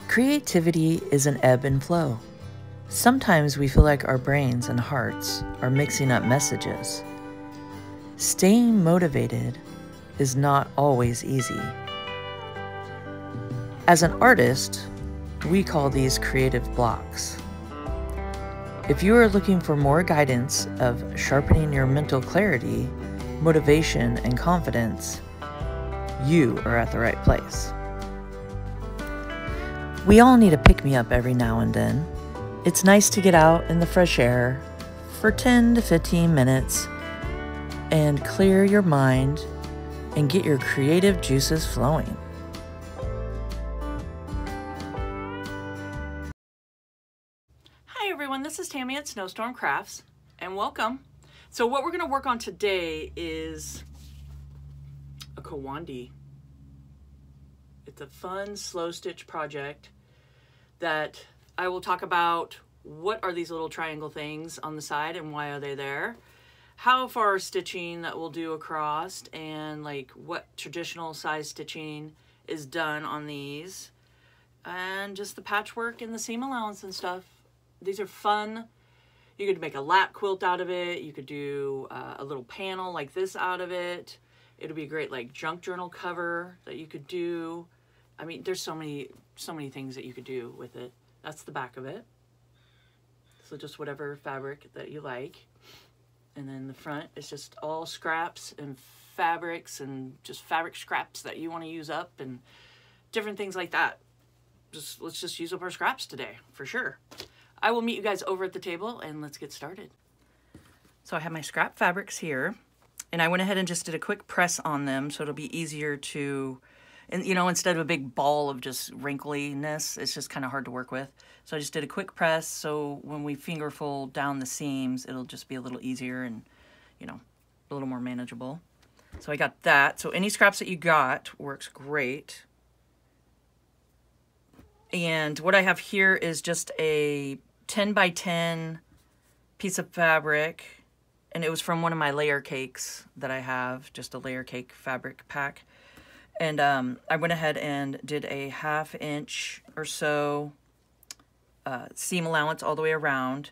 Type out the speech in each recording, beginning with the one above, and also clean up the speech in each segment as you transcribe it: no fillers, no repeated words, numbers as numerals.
Creativity is an ebb and flow. Sometimes we feel like our brains and hearts are mixing up messages. Staying motivated is not always easy. As an artist, we call these creative blocks. If you are looking for more guidance of sharpening your mental clarity, motivation, and confidence, you are at the right place. We all need a pick-me-up every now and then. It's nice to get out in the fresh air for 10 to 15 minutes and clear your mind and get your creative juices flowing. Hi everyone, this is Tammy at Snowstorm Crafts, and welcome. So what we're going to work on today is a Kawandi. It's a fun slow stitch project that I will talk about. What are these little triangle things on the side and why are they there? How far stitching that we'll do across, and like what traditional size stitching is done on these, and just the patchwork and the seam allowance and stuff. These are fun. You could make a lap quilt out of it. You could do a little panel like this out of it. It'll be a great like junk journal cover that you could do. I mean, there's so many things that you could do with it. That's the back of it. So just whatever fabric that you like. And then the front is just all scraps and fabrics and just fabric scraps that you want to use up and different things like that. Let's just use up our scraps today for sure. I will meet you guys over at the table and let's get started. So I have my scrap fabrics here, and I went ahead and just did a quick press on them so it'll be easier to, and you know, instead of a big ball of just wrinkliness, it's just kind of hard to work with. So I just did a quick press so when we finger fold down the seams, it'll just be a little easier and, you know, a little more manageable. So I got that. So any scraps that you got works great. And what I have here is just a 10 by 10 piece of fabric, and it was from one of my layer cakes that I have, just a layer cake fabric pack. And I went ahead and did a 1/2 inch or so seam allowance all the way around,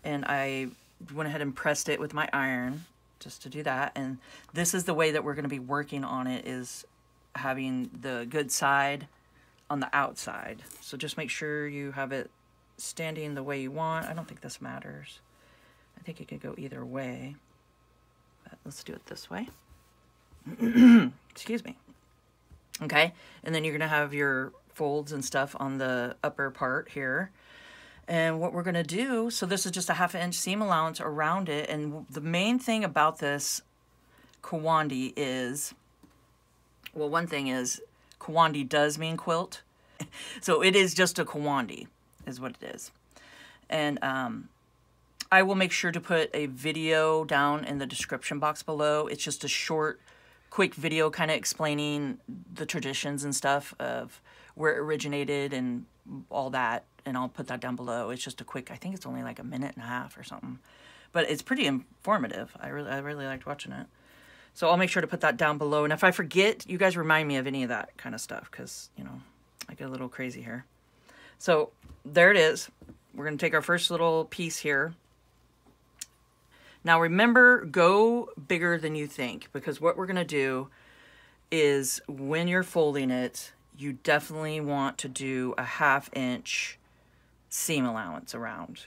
and I went ahead and pressed it with my iron just to do that. And this is the way that we're going to be working on it, is having the good side on the outside. So just make sure you have it standing the way you want. I don't think this matters. I think it could go either way, but let's do it this way. Excuse me. Okay, and then you're gonna have your folds and stuff on the upper part here. And what we're gonna do, so this is just a 1/2 inch seam allowance around it, and the main thing about this Kawandi is, well, one thing is Kawandi does mean quilt. So it is just a Kawandi is what it is. And I will make sure to put a video down in the description box below. It's just a short, quick video kind of explaining the traditions and stuff of where it originated and all that. And I'll put that down below. It's just a quick, I think it's only like 1.5 minutes or something. But it's pretty informative. I really liked watching it. So I'll make sure to put that down below. And if I forget, you guys remind me of any of that kind of stuff, because, you know, I get a little crazy here. So there it is. We're going to take our first little piece here. Now remember, go bigger than you think, because what we're going to do is when you're folding it, you definitely want to do a 1/2 inch seam allowance around.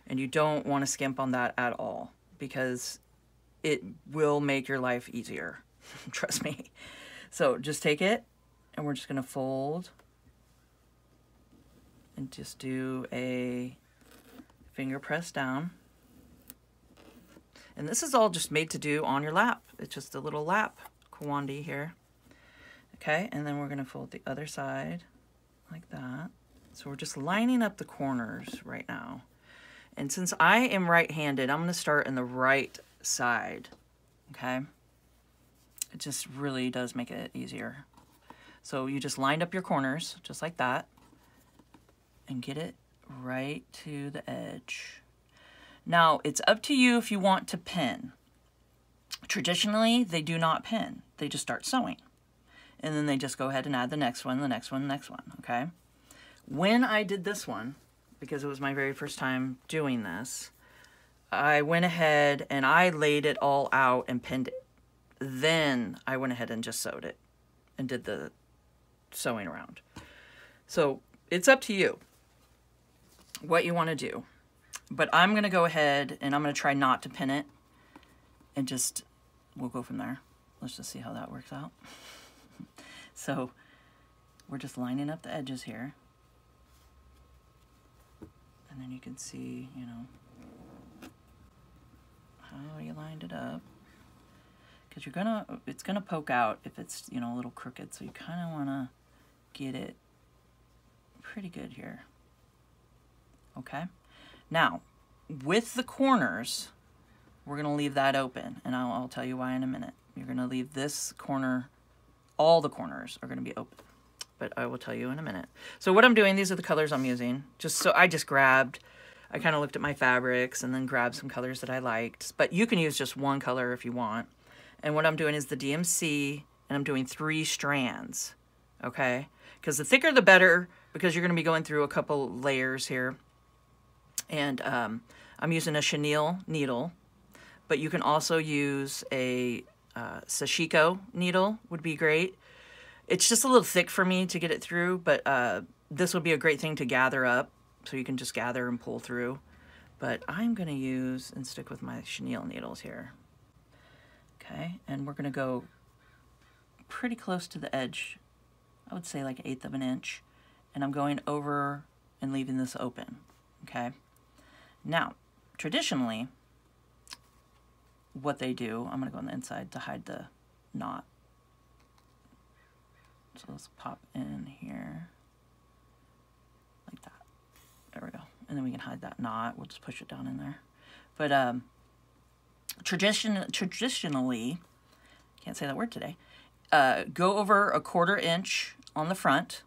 And you don't want to skimp on that at all, because it will make your life easier. Trust me. So just take it, and we're just going to fold and just do a finger press down. And this is all just made to do on your lap. It's just a little lap Kawandi here. Okay, and then we're going to fold the other side like that. So we're just lining up the corners right now. And since I am right-handed, I'm going to start in the right side. Okay? It just really does make it easier. So you just lined up your corners just like that and get it right to the edge. Now, it's up to you if you want to pin. Traditionally, they do not pin. They just start sewing. And then they just go ahead and add the next one, the next one, the next one, okay? When I did this one, because it was my very first time doing this, I went ahead and I laid it all out and pinned it. Then I went ahead and just sewed it and did the sewing around. So it's up to you what you want to do. But I'm going to go ahead and I'm going to try not to pin it and just, we'll go from there. Let's just see how that works out. So we're just lining up the edges here. And then you can see, you know, how you lined it up. Because it's gonna poke out if it's, you know, a little crooked. So you kind of want to get it pretty good here. Okay. Now, with the corners, we're gonna leave that open, and I'll tell you why in a minute. You're gonna leave this corner, all the corners are gonna be open, but I will tell you in a minute. So what I'm doing, these are the colors I'm using. I just grabbed, I kind of looked at my fabrics and then grabbed some colors that I liked, but you can use just one color if you want. And what I'm doing is the DMC, and I'm doing 3 strands, okay? Because the thicker the better, because you're going to be going through a couple layers here. And I'm using a chenille needle, but you can also use a sashiko needle, would be great. It's just a little thick for me to get it through, but this would be a great thing to gather up, so you can just gather and pull through. But I'm going to use and stick with my chenille needles here. Okay, and we're going to go pretty close to the edge. I would say like 1/8 of an inch. And I'm going over and leaving this open. Okay. Now, traditionally, what they do, I'm going to go on the inside to hide the knot. So let's pop in here like that. There we go. And then we can hide that knot. We'll just push it down in there. But traditionally, can't say that word today, go over 1/4 inch on the front,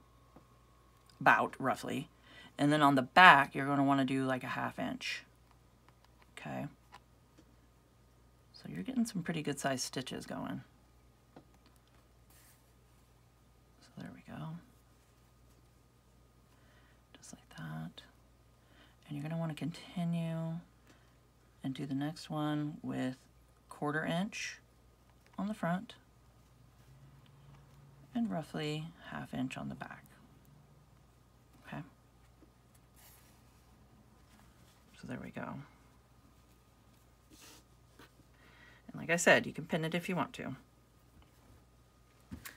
about roughly, and then on the back you're going to want to do like 1/2 inch. Okay, so you're getting some pretty good sized stitches going. So there we go, just like that. And you're going to want to continue and do the next one with 1/4 inch on the front and roughly 1/2 inch on the back. Okay. So there we go. And like I said, you can pin it if you want to.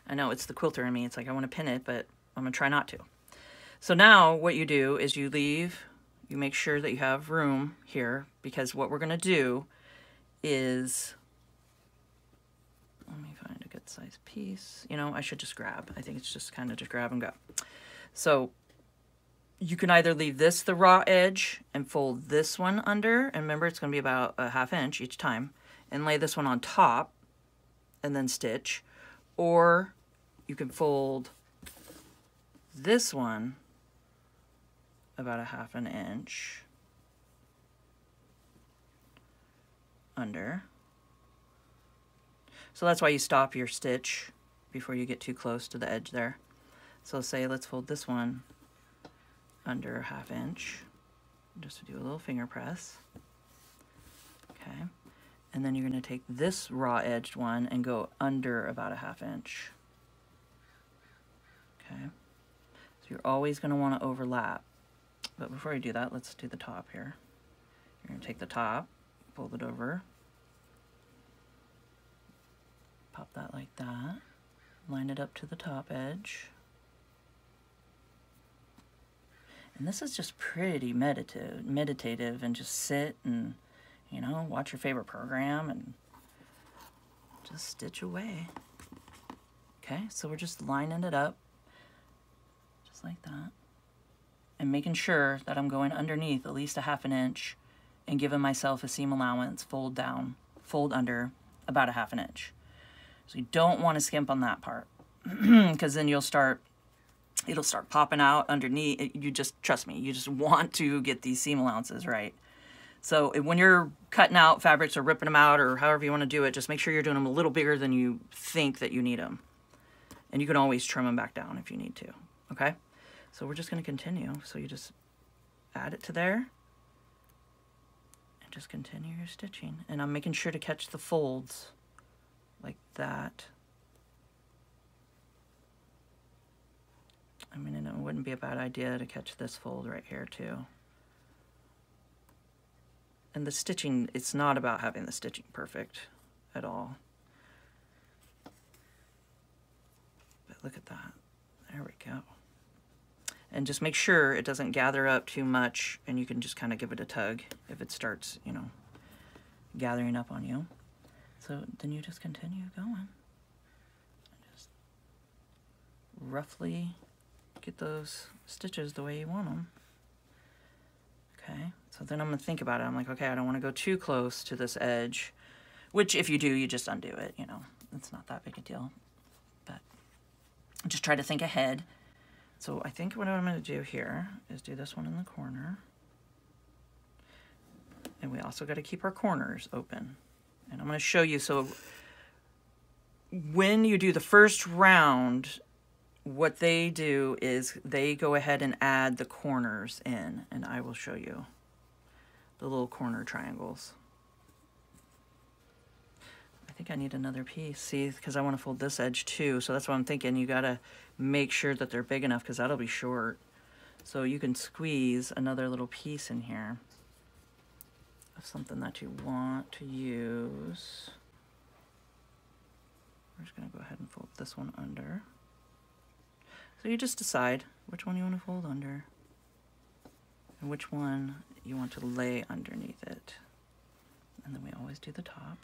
I know it's the quilter in me. It's like I want to pin it, but I'm going to try not to. So now what you do is you make sure that you have room here, because what we're going to do is, let me find a good size piece. You know, I should just grab. I think it's just kind of just grab and go. So you can either leave this the raw edge and fold this one under, and remember it's going to be about 1/2 inch each time, and lay this one on top and then stitch, or you can fold this one about 1/2 inch under. So that's why you stop your stitch before you get too close to the edge there. So say let's fold this one under 1/2 inch, just to do a little finger press. Okay, and then you're going to take this raw edged one and go under about 1/2 inch. Okay, so you're always going to want to overlap. But before you do that, let's do the top here. You're going to take the top, fold it over, pop that like that, line it up to the top edge. And this is just pretty meditative, and just sit and, you know, watch your favorite program and just stitch away. Okay, so we're just lining it up just like that, and making sure that I'm going underneath at least 1/2 inch and giving myself a seam allowance, fold down, fold under about 1/2 inch. So you don't want to skimp on that part, because then it'll start popping out underneath. You just, trust me, you just want to get these seam allowances right. So when you're cutting out fabrics or ripping them out or however you want to do it, just make sure you're doing them a little bigger than you think that you need them. And you can always trim them back down if you need to, okay? So we're just going to continue. So you just add it to there and just continue your stitching. And I'm making sure to catch the folds like that. I mean, it wouldn't be a bad idea to catch this fold right here too. And the stitching, it's not about having the stitching perfect at all. But look at that. There we go. And just make sure it doesn't gather up too much, and you can just kind of give it a tug if it starts, you know, gathering up on you. So then you just continue going. Just roughly get those stitches the way you want them. Okay, so then I'm going to think about it. I'm like, okay, I don't want to go too close to this edge, which if you do, you just undo it, you know. It's not that big a deal. But just try to think ahead. So I think what I'm going to do here is do this one in the corner. And we also got to keep our corners open. And I'm going to show you, so when you do the first round, what they do is they go ahead and add the corners in, and I will show you the little corner triangles. I think I need another piece, see, because I want to fold this edge too, so that's what I'm thinking. You got to make sure that they're big enough because that'll be short. So you can squeeze another little piece in here of something that you want to use. We're just going to go ahead and fold this one under. So you just decide which one you want to fold under and which one you want to lay underneath it. And then we always do the top.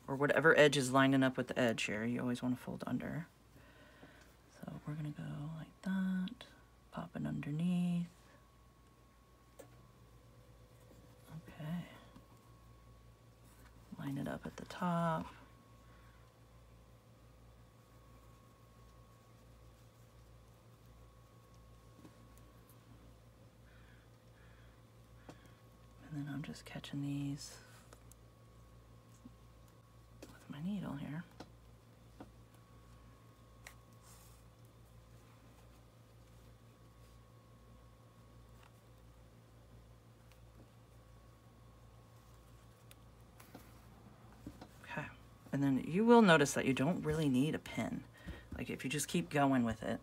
Or whatever edge is lining up with the edge here, you always want to fold under. So we're going to go like that, pop it underneath. Okay. Line it up at the top. And then I'm just catching these with my needle here. Okay, and then you will notice that you don't really need a pin. Like if you just keep going with it.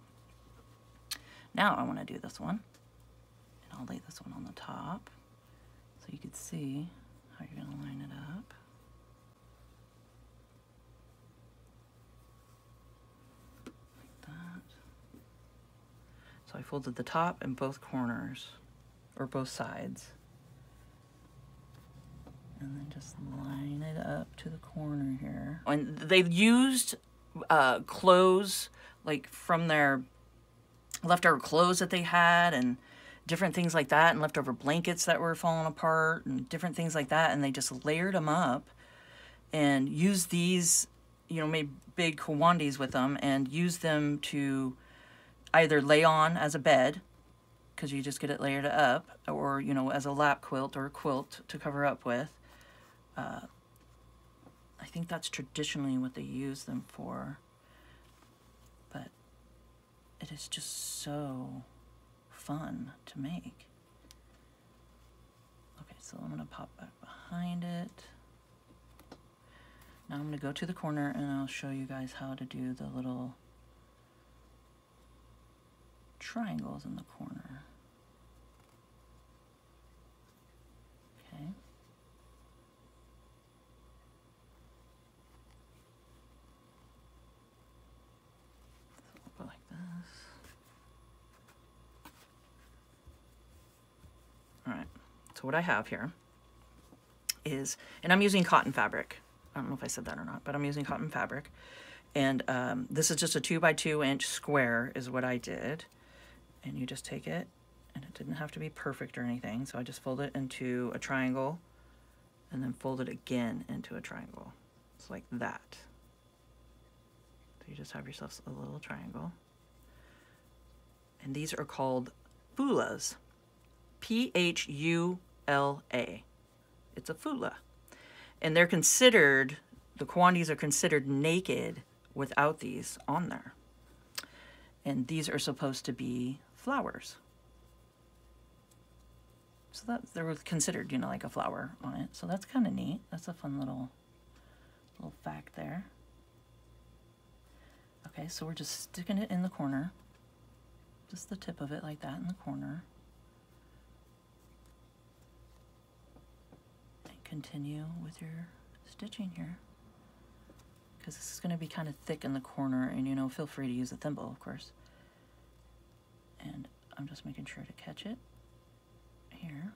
Now I want to do this one, and I'll lay this one on the top. So you can see how you're going to line it up. Like that. So I folded the top and both corners, or both sides. And then just line it up to the corner here. And they've used clothes, like from their leftover clothes that they had, and different things like that, and leftover blankets that were falling apart and different things like that, and they just layered them up and used these, you know, made big Kawandis with them and used them to either lay on as a bed, because you just get it layered up, or, you know, as a lap quilt or a quilt to cover up with. I think that's traditionally what they use them for, but it is just so fun to make. Okay, so I'm going to pop back behind it. Now I'm going to go to the corner and I'll show you guys how to do the little triangles in the corner. Okay. So we'll go like this. Alright, so what I have here is, and I'm using cotton fabric. I don't know if I said that or not, but I'm using cotton fabric. And this is just a 2x2 inch square is what I did. And you just take it, and it didn't have to be perfect or anything, so I just fold it into a triangle and then fold it again into a triangle. It's like that. So you just have yourself a little triangle. And these are called fulas. P-H-U-L-A. It's a fula. And they're considered, the Kawandis are considered naked without these on there. And these are supposed to be flowers. So that they're considered, you know, like a flower on it. So that's kind of neat. That's a fun little fact there. Okay, so we're just sticking it in the corner. Just the tip of it like that in the corner. And continue with your stitching here. Because this is going to be kind of thick in the corner, and you know, feel free to use a thimble, of course. And I'm just making sure to catch it here.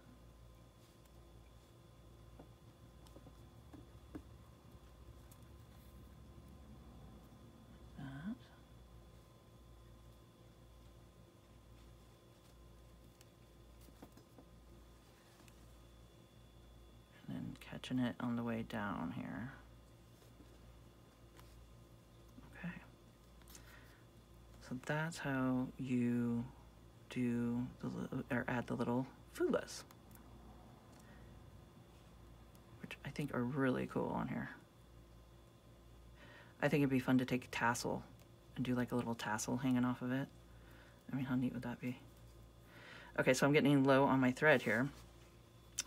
Like that. And then catching it on the way down here. Okay. So that's how you do or add the little fulas, which I think are really cool on here. I think it'd be fun to take a tassel and do like a little tassel hanging off of it. I mean, how neat would that be? Okay, so I'm getting low on my thread here.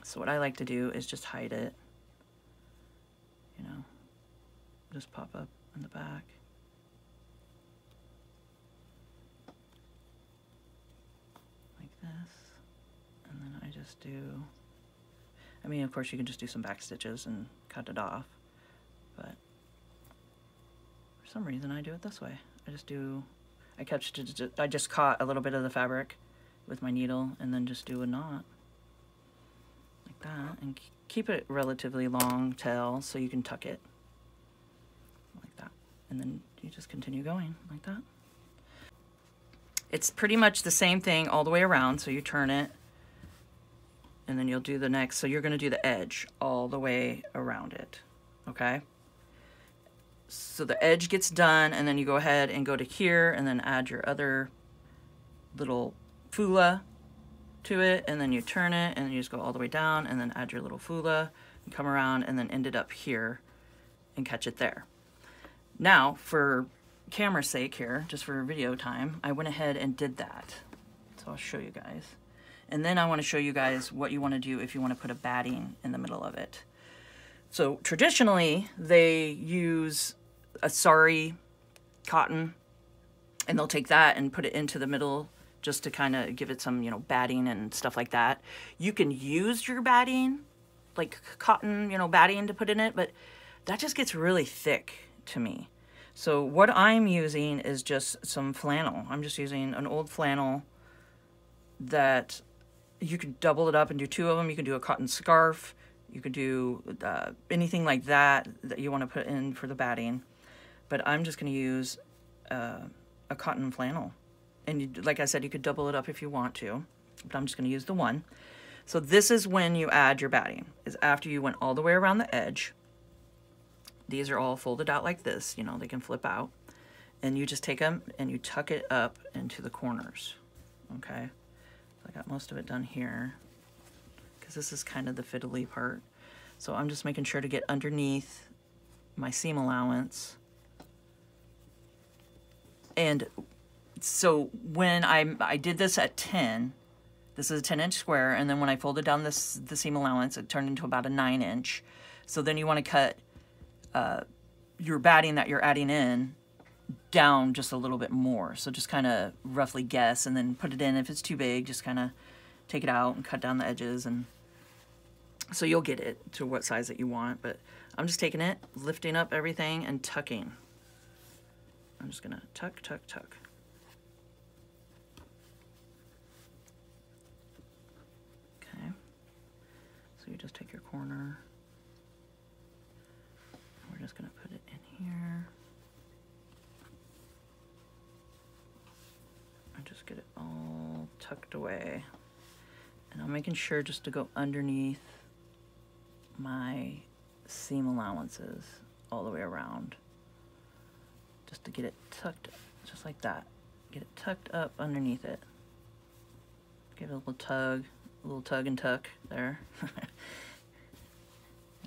So what I like to do is just hide it, you know, just pop up in the back. This, and then I just do, I mean, of course you can just do some back stitches and cut it off, but for some reason I do it this way. I just caught a little bit of the fabric with my needle and then just do a knot like that, and keep it relatively long tail so you can tuck it like that, and then you just continue going like that. It's pretty much the same thing all the way around, so you turn it, and then you'll do the next, so you're going to do the edge all the way around it, okay? So the edge gets done, and then you go ahead and go to here, and then add your other little fula to it, and then you turn it, and then you just go all the way down, and then add your little fula, and come around, and then end it up here, and catch it there. Now, for camera's sake here, just for video time, I went ahead and did that. So I'll show you guys. And then I want to show you guys what you want to do if you want to put a batting in the middle of it. So traditionally, they use a sari cotton, and they'll take that and put it into the middle just to kind of give it some, you know, batting and stuff like that. You can use your batting, like cotton, you know, batting to put in it, but that just gets really thick to me. So what I'm using is just some flannel. I'm just using an old flannel that you could double it up and do two of them. You can do a cotton scarf. You could do anything like that that you want to put in for the batting. But I'm just going to use a cotton flannel. And you, like I said, you could double it up if you want to. But I'm just going to use the one. So this is when you add your batting, is after you went all the way around the edge. These are all folded out like this, you know, they can flip out. And you just take them and you tuck it up into the corners, okay? So I got most of it done here, because this is kind of the fiddly part. So I'm just making sure to get underneath my seam allowance. And so when I did this at 10, this is a 10-inch square, and then when I folded down the seam allowance, it turned into about a 9-inch. So then you want to cut your batting that you're adding in down just a little bit more. So just kind of roughly guess and then put it in. If it's too big, just kind of take it out and cut down the edges, and so you'll get it to what size that you want. But I'm just taking it, lifting up everything and tucking. I'm just gonna tuck, tuck, tuck. Okay, so you just take your corner. We're just gonna put it in here. And just get it all tucked away. And I'm making sure just to go underneath my seam allowances all the way around. Just to get it tucked, just like that. Get it tucked up underneath it. Give it a little tug and tuck there. And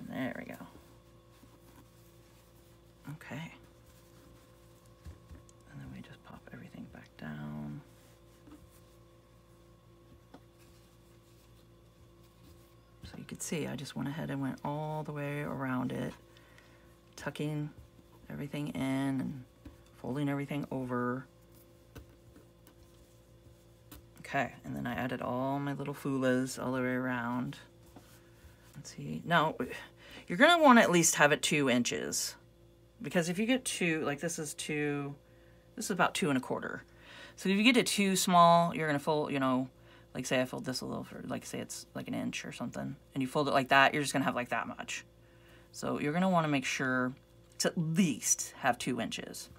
there we go. Okay. And then we just pop everything back down. could see, I just went ahead and went all the way around it, tucking everything in and folding everything over. Okay, and then I added all my little fulas all the way around. Let's see. Now, you're going to want to at least have it 2 inches. Because if you get too, like this is about 2 1/4. So if you get it too small, you're going to fold, you know, like say I fold this a little for, like say it's like 1 inch or something. And you fold it like that, you're just going to have like that much. So you're going to want to make sure to at least have 2 inches.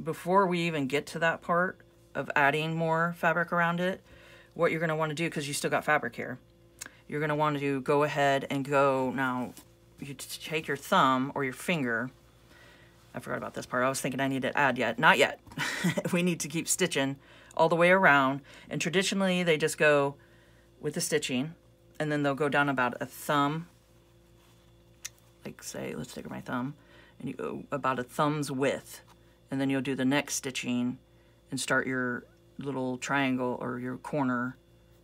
Before we even get to that part of adding more fabric around it, what you're going to want to do, because you still got fabric here, you're going to want to go ahead and go, now you take your thumb or your finger. I forgot about this part. I was thinking I need to add yet. Not yet. We need to keep stitching all the way around. And traditionally they just go with the stitching and then they'll go down about a thumb. Like say, let's take my thumb, and you go about a thumb's width. And then you'll do the next stitching and start your little triangle or your corner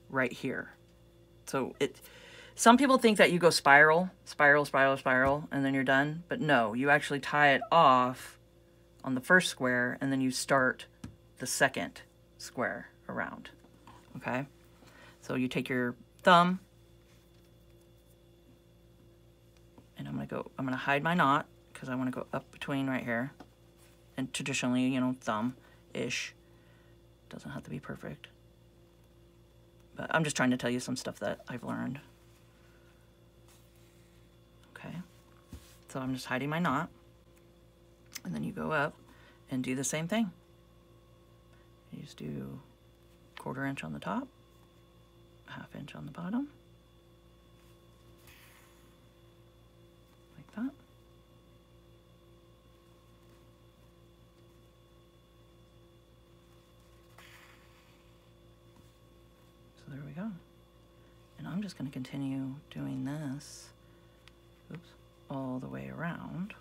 right here. So some people think that you go spiral, spiral, spiral, spiral, and then you're done. But no, you actually tie it off on the first square and then you start the second square around, okay? So you take your thumb and I'm gonna hide my knot because I wanna go up between right here. And traditionally, you know, thumb-ish. Doesn't have to be perfect. But I'm just trying to tell you some stuff that I've learned. Okay. So I'm just hiding my knot. And then you go up and do the same thing. You just do 1/4 inch on the top, 1/2 inch on the bottom. Like that. There we go. And I'm just going to continue doing this, oops, all the way around.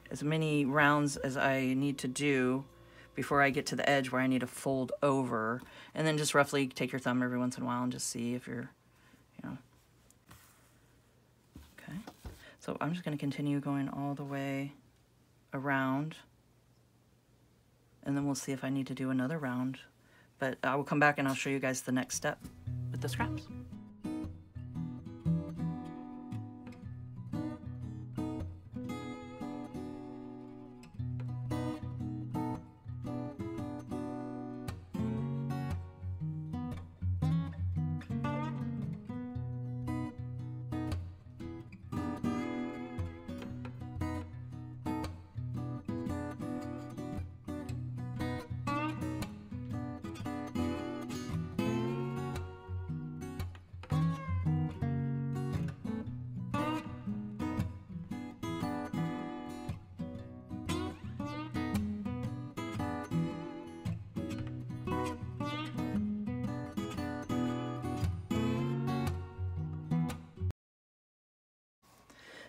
As many rounds as I need to do before I get to the edge where I need to fold over. And then just roughly take your thumb every once in a while and just see if you're, you know. Okay. So I'm just going to continue going all the way around. And then we'll see if I need to do another round. But I will come back and I'll show you guys the next step with the scraps.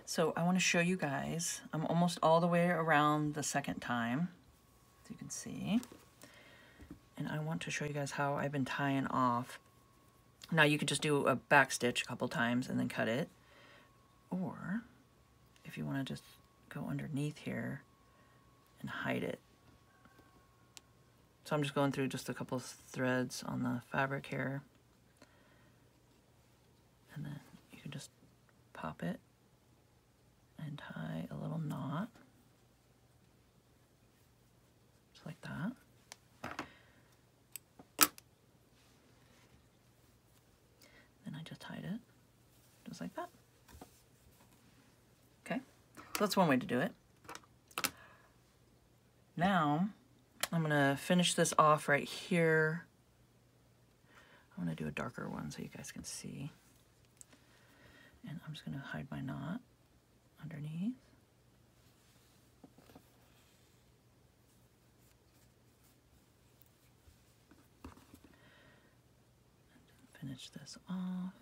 So I want to show you guys, I'm almost all the way around the second time, as you can see. And I want to show you guys how I've been tying off. Now you could just do a back stitch a couple times and then cut it. Or if you want to just go underneath here and hide it. So I'm just going through just a couple of threads on the fabric here. And then you can just pop it and tie a little knot, just like that. Then I just tied it, just like that. Okay, so that's one way to do it. Now, I'm gonna finish this off right here. I'm gonna do a darker one so you guys can see. And I'm just gonna hide my knot underneath. And finish this off.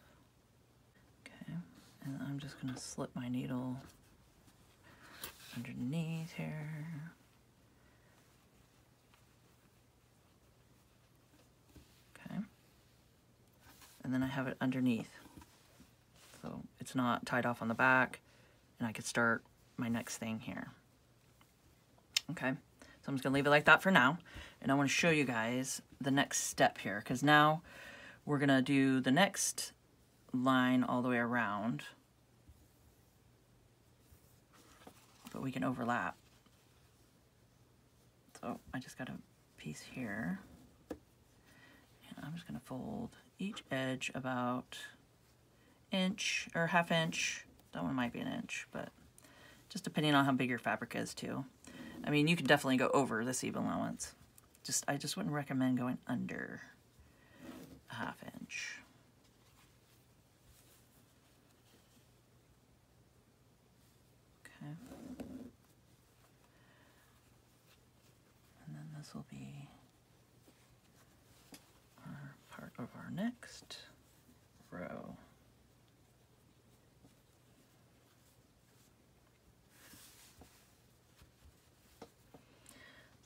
Okay, and I'm just gonna slip my needle underneath here. Okay, and then I have it underneath. So it's not tied off on the back, and I could start my next thing here. Okay, so I'm just gonna leave it like that for now, and I wanna show you guys the next step here, because now we're gonna do the next line all the way around, but we can overlap. So I just got a piece here, and I'm just gonna fold each edge about inch or half inch. That one might be an inch, but just depending on how big your fabric is too. I mean, you can definitely go over the seam allowance. I just wouldn't recommend going under a half inch. Okay. And then this will be our part of our next row.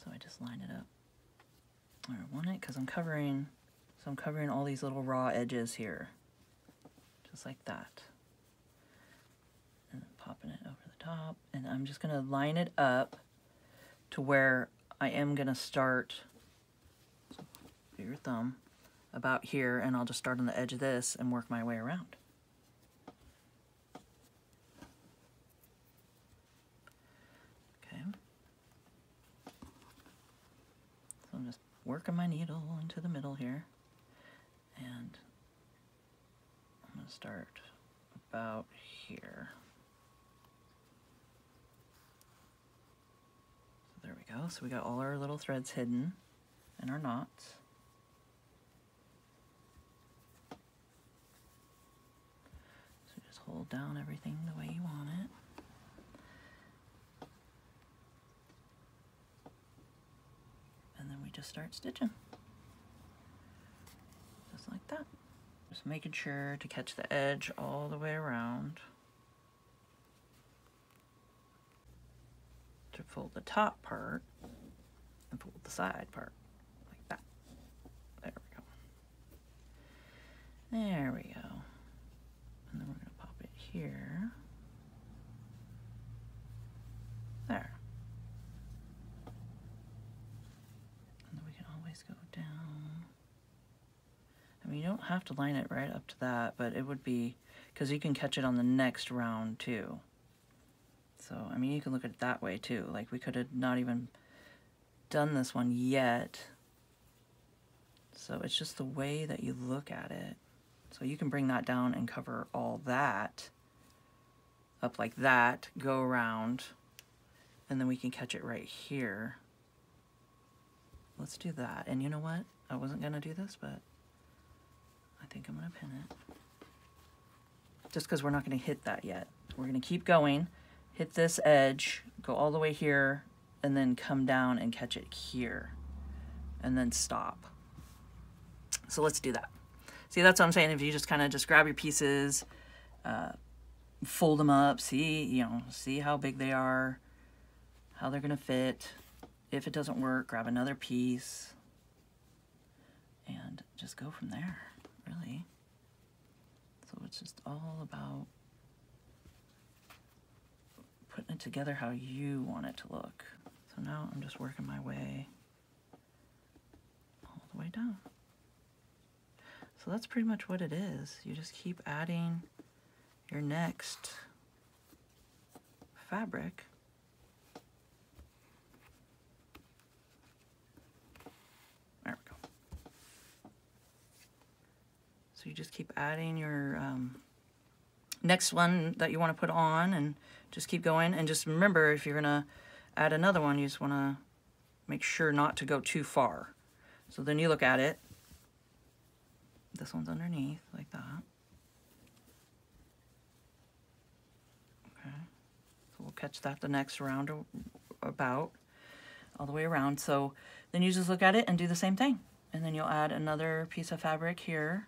So I just line it up where I want it, because I'm covering all these little raw edges here, just like that. And then popping it over the top, and I'm just gonna line it up to where I am gonna start, so put your thumb about here, and I'll just start on the edge of this and work my way around. Okay. So I'm just working my needle into the middle here, and I'm going to start about here. So there we go. So we got all our little threads hidden and our knots. So just hold down everything the way you want it. And then we just start stitching. Just like that. Just making sure to catch the edge all the way around. To fold the top part and fold the side part. Like that. There we go. There we go. And then we're going to pop it here. There. And then we can always go down. I mean, you don't have to line it right up to that, but it would be, because you can catch it on the next round too. So, I mean, you can look at it that way too. Like, we could have not even done this one yet. So it's just the way that you look at it. So you can bring that down and cover all that up like that, go around, and then we can catch it right here. Let's do that. And you know what? I wasn't gonna do this, but I think I'm gonna pin it. Just because we're not gonna hit that yet. We're gonna keep going, hit this edge, go all the way here, and then come down and catch it here, and then stop. So let's do that. See, that's what I'm saying. If you just kind of just grab your pieces, fold them up, see how big they are, how they're gonna fit. If it doesn't work, grab another piece and just go from there, really. So it's just all about putting it together how you want it to look. So now I'm just working my way all the way down. So that's pretty much what it is. You just keep adding your next fabric. There we go. So you just keep adding your next one that you want to put on, and just keep going. And just remember, if you're gonna add another one, you just want to make sure not to go too far. So then you look at it. This one's underneath, like that. Okay. So we'll catch that the next round about all the way around. So then you just look at it and do the same thing. And then you'll add another piece of fabric here.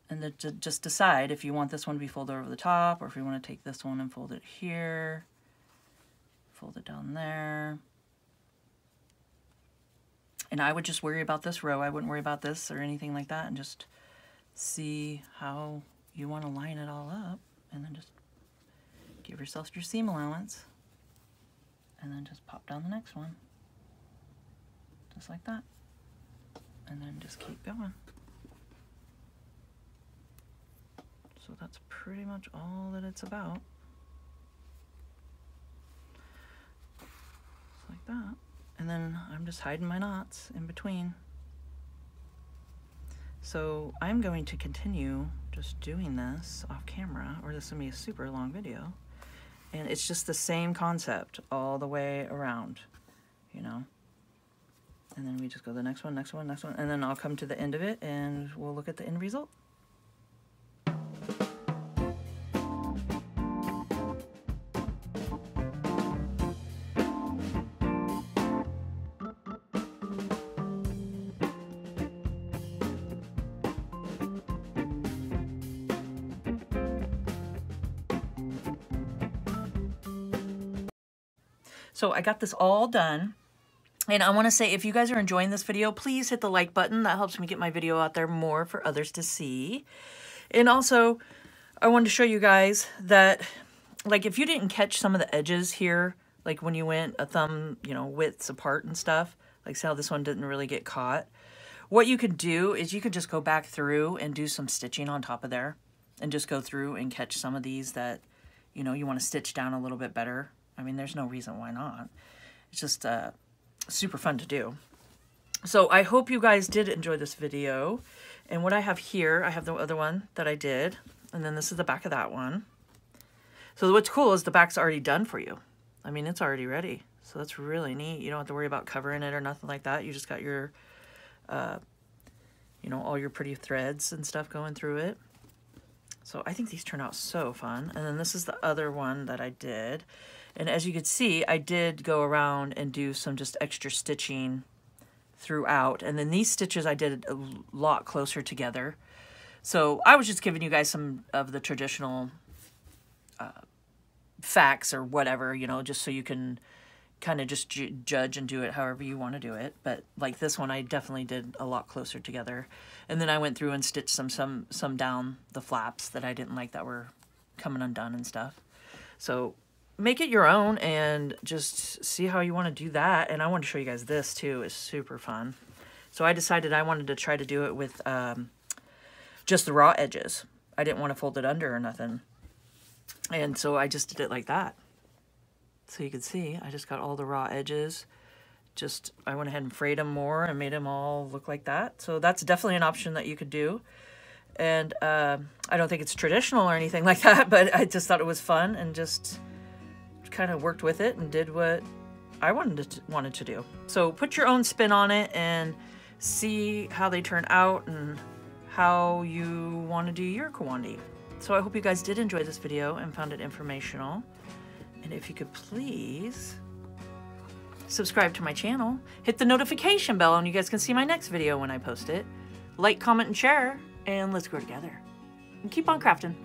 And then just decide if you want this one to be folded over the top, or if you want to take this one and fold it here. Fold it down there. And I would just worry about this row. I wouldn't worry about this or anything like that, and just see how you want to line it all up, and then just give yourself your seam allowance, and then just pop down the next one, just like that, and then just keep going. So that's pretty much all that it's about. Just like that. And then I'm just hiding my knots in between. So I'm going to continue just doing this off camera, or this is gonna be a super long video. And it's just the same concept all the way around, you know. And then we just go the next one, next one, next one, and then I'll come to the end of it and we'll look at the end result. So I got this all done, and I want to say, if you guys are enjoying this video, please hit the like button. That helps me get my video out there more for others to see. And also, I wanted to show you guys that, like, if you didn't catch some of the edges here, like when you went a thumb, you know, widths apart and stuff, like see how this one didn't really get caught, what you could do is you could just go back through and do some stitching on top of there, and just go through and catch some of these that, you know, you want to stitch down a little bit better. I mean, there's no reason why not. It's just super fun to do. So I hope you guys did enjoy this video. And what I have here, I have the other one that I did, and then this is the back of that one. So what's cool is the back's already done for you. I mean, it's already ready. So that's really neat. You don't have to worry about covering it or nothing like that. You just got your, you know, all your pretty threads and stuff going through it. So I think these turn out so fun. And then this is the other one that I did. And as you can see, I did go around and do some just extra stitching throughout. And then these stitches I did a lot closer together. So I was just giving you guys some of the traditional facts or whatever, you know, just so you can kind of just judge and do it however you want to do it. But like this one, I definitely did a lot closer together. And then I went through and stitched some down the flaps that I didn't like that were coming undone and stuff. So make it your own and just see how you want to do that. And I want to show you guys this too. It's super fun. So I decided I wanted to try to do it with just the raw edges. I didn't want to fold it under or nothing. And so I just did it like that. So you can see, I just got all the raw edges. Just, I went ahead and frayed them more and made them all look like that. So that's definitely an option that you could do. And I don't think it's traditional or anything like that, but I just thought it was fun and just kind of worked with it and did what I wanted to do. So put your own spin on it and see how they turn out and how you want to do your Kawandi. So I hope you guys did enjoy this video and found it informational. And if you could please subscribe to my channel, hit the notification bell, and you guys can see my next video when I post it. Like, comment, and share, and let's grow together. And keep on crafting.